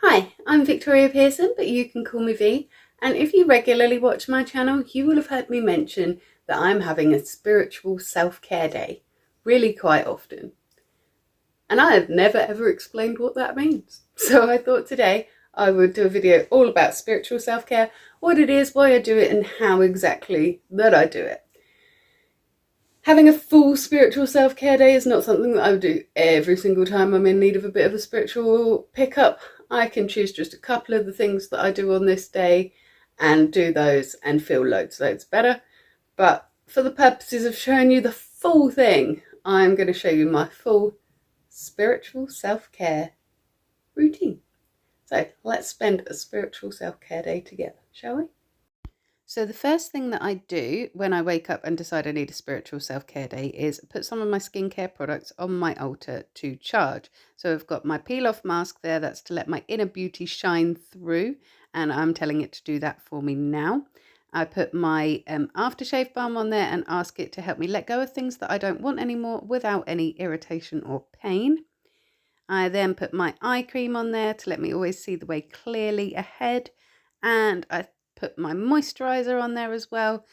Hi, I'm Victoria Pearson, but you can call me V, and if you regularly watch my channel, you will have heard me mention that I'm having a spiritual self-care day, really quite often. And I have never ever explained what that means. So I thought today I would do a video all about spiritual self-care, what it is, why I do it, and how exactly that I do it. Having a full spiritual self-care day is not something that I would do every single time I'm in need of a bit of a spiritual pickup. I can choose just a couple of the things that I do on this day and do those and feel loads better. But for the purposes of showing you the full thing, I'm going to show you my full spiritual self-care routine. So let's spend a spiritual self-care day together, shall we? So the first thing that I do when I wake up and decide I need a spiritual self-care day is put some of my skincare products on my altar to charge. So I've got my peel-off mask there, that's to let my inner beauty shine through, and I'm telling it to do that for me now. I put my aftershave balm on there and ask it to help me let go of things that I don't want anymore without any irritation or pain. I then put my eye cream on there to let me always see the way clearly ahead, and I put my moisturizer on there as well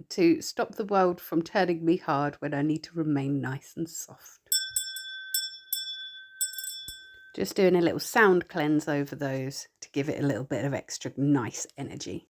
to stop the world from turning me hard when I need to remain nice and soft. Just doing a little sound cleanse over those to give it a little bit of extra nice energy.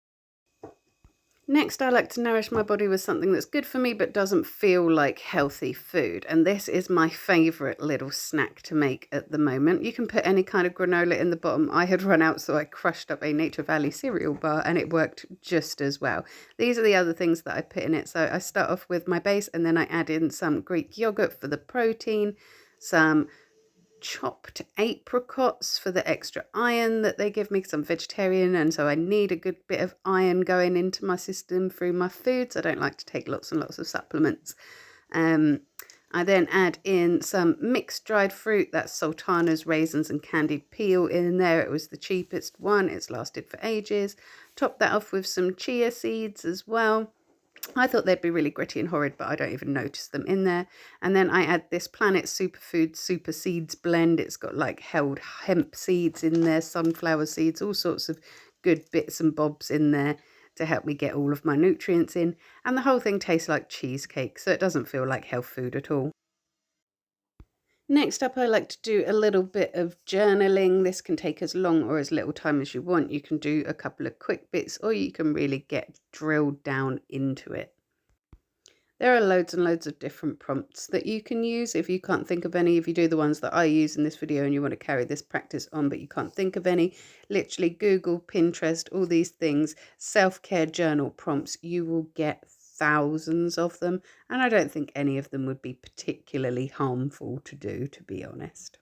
Next, I like to nourish my body with something that's good for me but doesn't feel like healthy food. And this is my favourite little snack to make at the moment. You can put any kind of granola in the bottom. I had run out, so I crushed up a Nature Valley cereal bar and it worked just as well. These are the other things that I put in it. So I start off with my base and then I add in some Greek yogurt for the protein, some chopped apricots for the extra iron that they give me because I'm vegetarian, and so I need a good bit of iron going into my system through my foods. I don't like to take lots and lots of supplements. I then add in some mixed dried fruit, that's sultanas, raisins and candied peel in there. It was the cheapest one, it's lasted for ages. Top that off with some chia seeds as well. I thought they'd be really gritty and horrid, but I don't even notice them in there. And then I add this Planet Superfood Super Seeds blend. It's got like held hemp seeds in there, sunflower seeds, all sorts of good bits and bobs in there to help me get all of my nutrients in. And the whole thing tastes like cheesecake, so it doesn't feel like health food at all. Next up, I like to do a little bit of journaling. This can take as long or as little time as you want. You can do a couple of quick bits, or you can really get drilled down into it. There are loads and loads of different prompts that you can use. If you can't think of any, if you do the ones that I use in this video and you want to carry this practice on but you can't think of any, literally Google, Pinterest, all these things, self-care journal prompts, you will get thousands of them, and I don't think any of them would be particularly harmful to do, to be honest.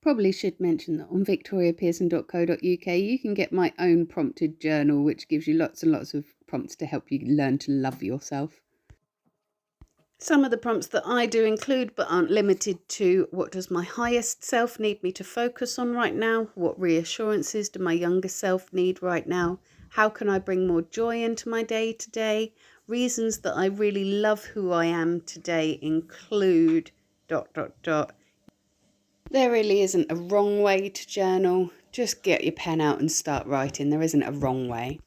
Probably should mention that on victoriapearson.co.uk you can get my own prompted journal, which gives you lots and lots of prompts to help you learn to love yourself. Some of the prompts that I do include, but aren't limited to, what does my highest self need me to focus on right now? What reassurances do my younger self need right now? How can I bring more joy into my day today? Reasons that I really love who I am today include ... There really isn't a wrong way to journal. Just get your pen out and start writing. There isn't a wrong way.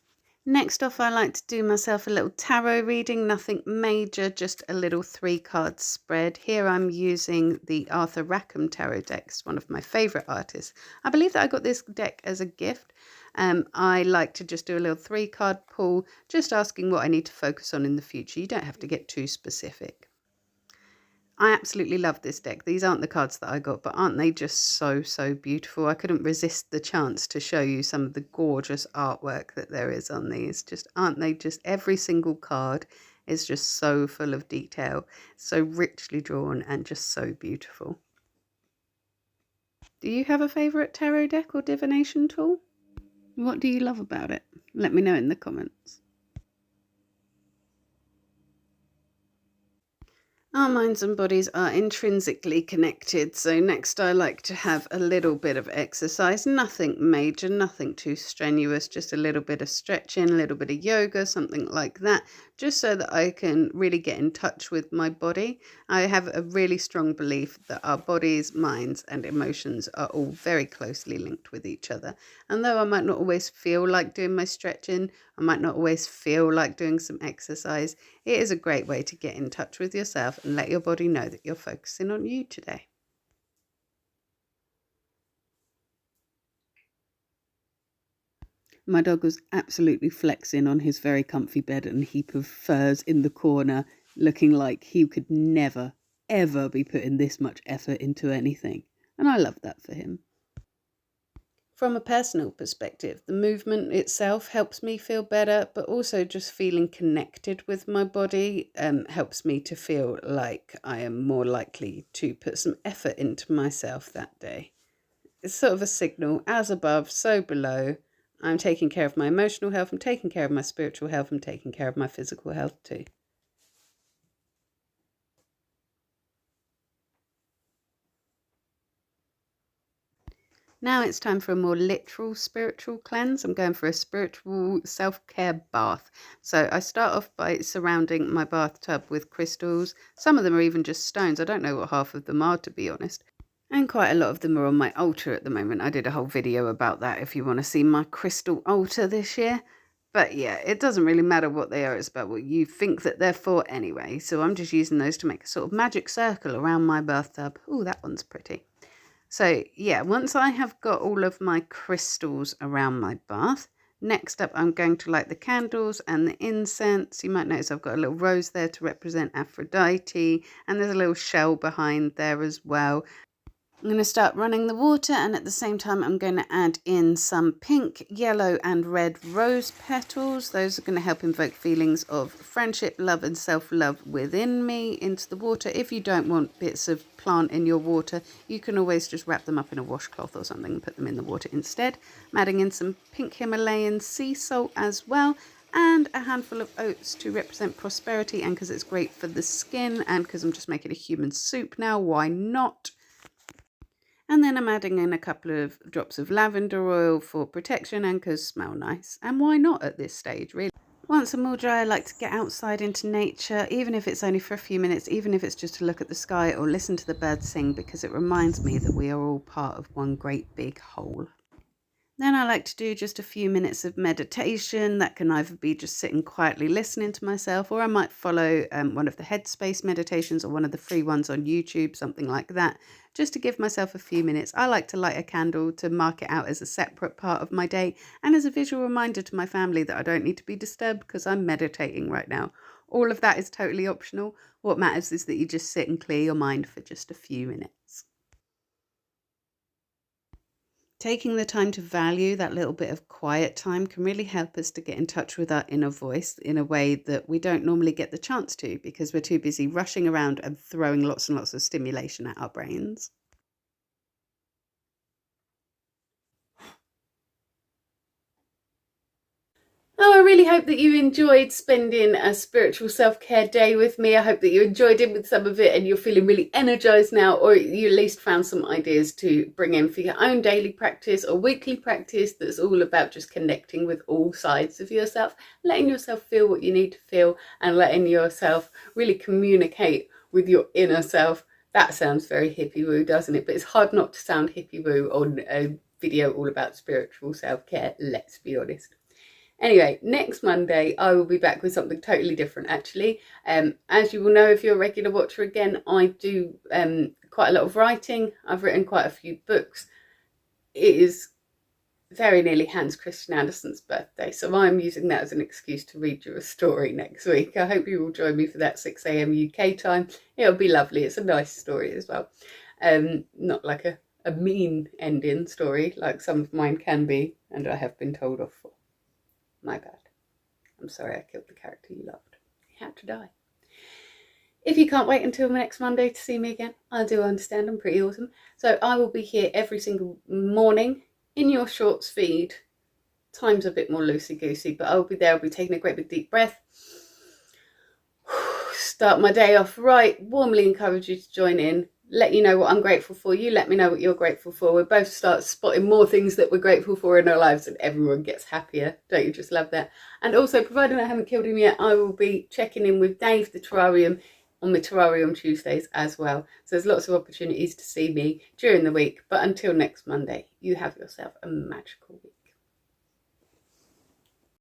Next off, I like to do myself a little tarot reading, nothing major, just a little 3-card spread. Here I'm using the Arthur Rackham Tarot deck, it's one of my favourite artists. I believe that I got this deck as a gift. I like to just do a little 3-card pull, just asking what I need to focus on in the future. You don't have to get too specific. I absolutely love this deck. These aren't the cards that I got, but aren't they just so beautiful? I couldn't resist the chance to show you some of the gorgeous artwork that there is on these. Just aren't they just, every single card is just so full of detail, so richly drawn and just so beautiful. Do you have a favourite tarot deck or divination tool? What do you love about it? Let me know in the comments. Our minds and bodies are intrinsically connected, so next I like to have a little bit of exercise, nothing major, nothing too strenuous, just a little bit of stretching, a little bit of yoga, something like that, just so that I can really get in touch with my body. I have a really strong belief that our bodies, minds and emotions are all very closely linked with each other. And though I might not always feel like doing my stretching, I might not always feel like doing some exercise, it is a great way to get in touch with yourself and let your body know that you're focusing on you today. My dog was absolutely flexing on his very comfy bed and heap of furs in the corner, looking like he could never, ever be putting this much effort into anything. And I love that for him. From a personal perspective, the movement itself helps me feel better, but also just feeling connected with my body helps me to feel like I am more likely to put some effort into myself that day. It's sort of a signal, as above, so below. I'm taking care of my emotional health, I'm taking care of my spiritual health, I'm taking care of my physical health too. Now it's time for a more literal spiritual cleanse. I'm going for a spiritual self-care bath. So I start off by surrounding my bathtub with crystals. Some of them are even just stones. I don't know what half of them are, to be honest. And quite a lot of them are on my altar at the moment. I did a whole video about that if you want to see my crystal altar this year. But yeah, it doesn't really matter what they are. It's about what you think that they're for anyway. So I'm just using those to make a sort of magic circle around my bathtub. Oh, that one's pretty. So yeah, once I have got all of my crystals around my bath, next up I'm going to light the candles and the incense. You might notice I've got a little rose there to represent Aphrodite, and there's a little shell behind there as well. I'm going to start running the water, and at the same time I'm going to add in some pink, yellow and red rose petals. Those are going to help invoke feelings of friendship, love and self-love within me into the water. If you don't want bits of plant in your water, you can always just wrap them up in a washcloth or something and put them in the water instead. I'm adding in some pink Himalayan sea salt as well, and a handful of oats to represent prosperity, and because it's great for the skin, and because I'm just making a human soup now, why not? And then I'm adding in a couple of drops of lavender oil for protection and because smell nice. And why not at this stage, really? Once I'm all dry, I like to get outside into nature, even if it's only for a few minutes, even if it's just to look at the sky or listen to the birds sing, because it reminds me that we are all part of one great big whole. Then I like to do just a few minutes of meditation. That can either be just sitting quietly listening to myself, or I might follow one of the Headspace meditations or one of the free ones on YouTube, something like that, just to give myself a few minutes. I like to light a candle to mark it out as a separate part of my day and as a visual reminder to my family that I don't need to be disturbed because I'm meditating right now. All of that is totally optional. What matters is that you just sit and clear your mind for just a few minutes. Taking the time to value that little bit of quiet time can really help us to get in touch with our inner voice in a way that we don't normally get the chance to because we're too busy rushing around and throwing lots and lots of stimulation at our brains. Oh, I really hope that you enjoyed spending a spiritual self-care day with me. I hope that you enjoyed it with some of it and you're feeling really energized now, or you at least found some ideas to bring in for your own daily practice or weekly practice that's all about just connecting with all sides of yourself, letting yourself feel what you need to feel and letting yourself really communicate with your inner self. That sounds very hippie-woo, doesn't it? But it's hard not to sound hippie-woo on a video all about spiritual self-care, let's be honest. Anyway, next Monday, I will be back with something totally different, actually. As you will know, if you're a regular watcher again, I do quite a lot of writing. I've written quite a few books. It is very nearly Hans Christian Andersen's birthday, so I'm using that as an excuse to read you a story next week. I hope you will join me for that 6 a.m. UK time. It'll be lovely. It's a nice story as well. Not like a mean ending story like some of mine can be, and I have been told off for. My bad. I'm sorry I killed the character you loved. He had to die. If you can't wait until next Monday to see me again, I do understand. I'm pretty awesome. So I will be here every single morning in your shorts feed. Time's a bit more loosey-goosey, but I'll be there. I'll be taking a great big deep breath. start my day off right, warmly encourage you to join in. Let you know what I'm grateful for. You let me know what you're grateful for. We both start spotting more things that we're grateful for in our lives and everyone gets happier. Don't you just love that? And also, providing I haven't killed him yet, I will be checking in with Dave the Terrarium on the Terrarium Tuesdays as well. So there's lots of opportunities to see me during the week. But until next Monday, you have yourself a magical week.